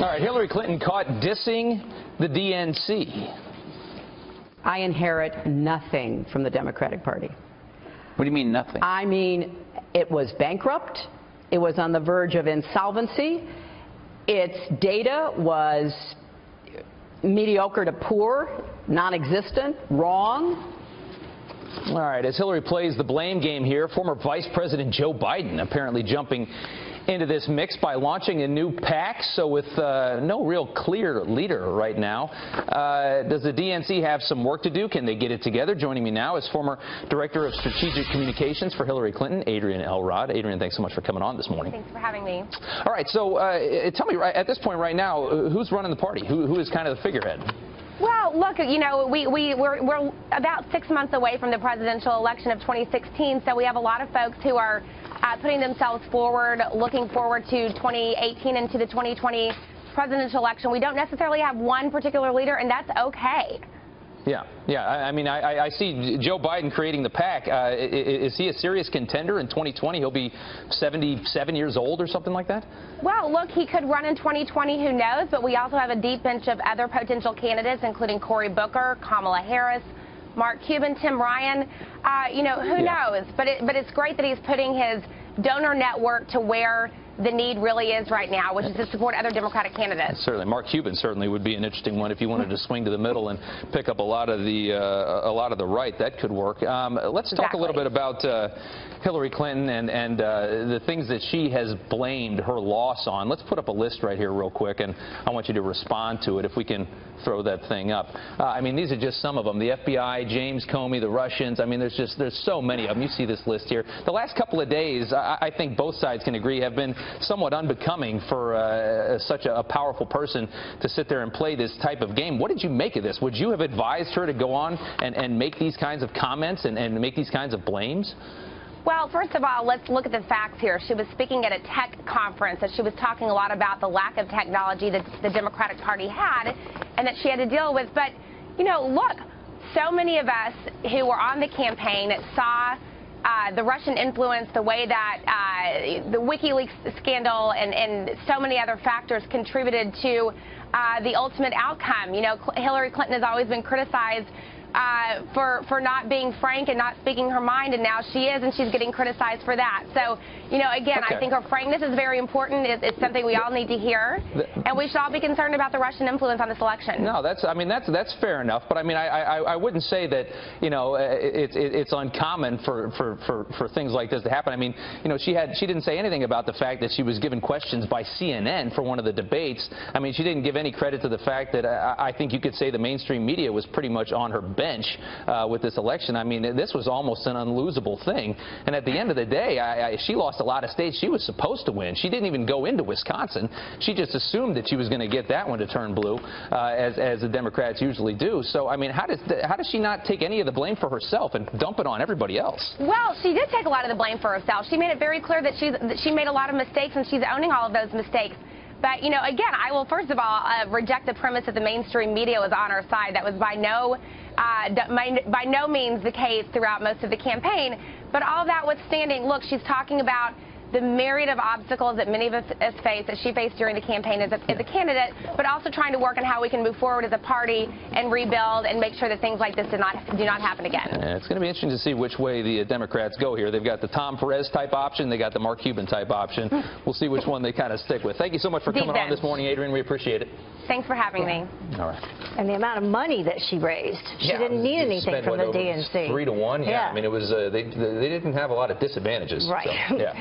All right, Hillary Clinton caught dissing the DNC. I inherit nothing from the Democratic Party. What do you mean nothing? I mean, it was bankrupt. It was on the verge of insolvency. Its data was mediocre to poor, non-existent, wrong. All right, as Hillary plays the blame game here, former Vice President Joe Biden apparently jumping into this mix by launching a new PAC. So with no real clear leader right now, does the DNC have some work to do? Can they get it together? Joining me now is former Director of Strategic Communications for Hillary Clinton, Adrienne Elrod. Adrienne, thanks so much for coming on this morning. Thanks for having me. All right, so tell me at this point right now, who's running the party? Who is kind of the figurehead? Well, look, you know, we're about 6 months away from the presidential election of 2016, so we have a lot of folks who are putting themselves forward, looking forward to 2018 and to the 2020 presidential election. We don't necessarily have one particular leader, and that's okay. Yeah. I mean, I see Joe Biden creating the PAC. Is he a serious contender in 2020? He'll be 77 years old or something like that? Well, look, he could run in 2020. Who knows? But we also have a deep bench of other potential candidates, including Cory Booker, Kamala Harris, Mark Cuban, Tim Ryan. You know, who knows? But it's great that he's putting his donor network to where the need really is right now, which is to support other Democratic candidates. Certainly, Mark Cuban certainly would be an interesting one if you wanted to swing to the middle and pick up a lot of the right. That could work. Let's talk a little bit about Hillary Clinton and the things that she has blamed her loss on. Let's put up a list right here real quick, and I want you to respond to it if we can throw that thing up. I mean, these are just some of them. The FBI, James Comey, the Russians. I mean, there's so many of them. You see this list here. The last couple of days, I think both sides can agree, have been somewhat unbecoming for such a powerful person to sit there and play this type of game. What did you make of this? Would you have advised her to go on and make these kinds of comments and make these kinds of blames? Well, first of all, let's look at the facts here. She was speaking at a tech conference, and she was talking a lot about the lack of technology that the Democratic Party had and that she had to deal with. But, you know, look, so many of us who were on the campaign saw the Russian influence, the way that the WikiLeaks scandal and so many other factors contributed to the ultimate outcome. You know, Hillary Clinton has always been criticized for not being frank and not speaking her mind, and now she is, and she's getting criticized for that. So, you know, again, I think her frankness is very important. It's something we all need to hear, and we should all be concerned about the Russian influence on this election. No, that's fair enough, but I mean, I wouldn't say that, you know, it's uncommon for things like this to happen. I mean, you know, she didn't say anything about the fact that she was given questions by CNN for one of the debates. I mean, she didn't give any credit to the fact that I think you could say the mainstream media was pretty much on her bench with this election. I mean, this was almost an unlosable thing. And at the end of the day, she lost a lot of states she was supposed to win. She didn't even go into Wisconsin. She just assumed that she was going to get that one to turn blue, as the Democrats usually do. So, I mean, how does she not take any of the blame for herself and dump it on everybody else? Well, she did take a lot of the blame for herself. She made it very clear that she made a lot of mistakes, and she's owning all of those mistakes. But, you know, again, I will first of all reject the premise that the mainstream media was on her side. That was by no means the case throughout most of the campaign. But all that withstanding, look, she's talking about the myriad of obstacles that many of us face, that she faced during the campaign as a candidate, but also trying to work on how we can move forward as a party and rebuild and make sure that things like this do not happen again. It's going to be interesting to see which way the Democrats go here. They've got the Tom Perez type option. They got the Mark Cuban type option. We'll see which one they kind of stick with. Thank you so much for coming on this morning, Adrienne. We appreciate it. Thanks for having me. All right. And the amount of money that she raised. She didn't need anything from the DNC. 3 to 1. Yeah. I mean, it was they didn't have a lot of disadvantages. Right. So, yeah.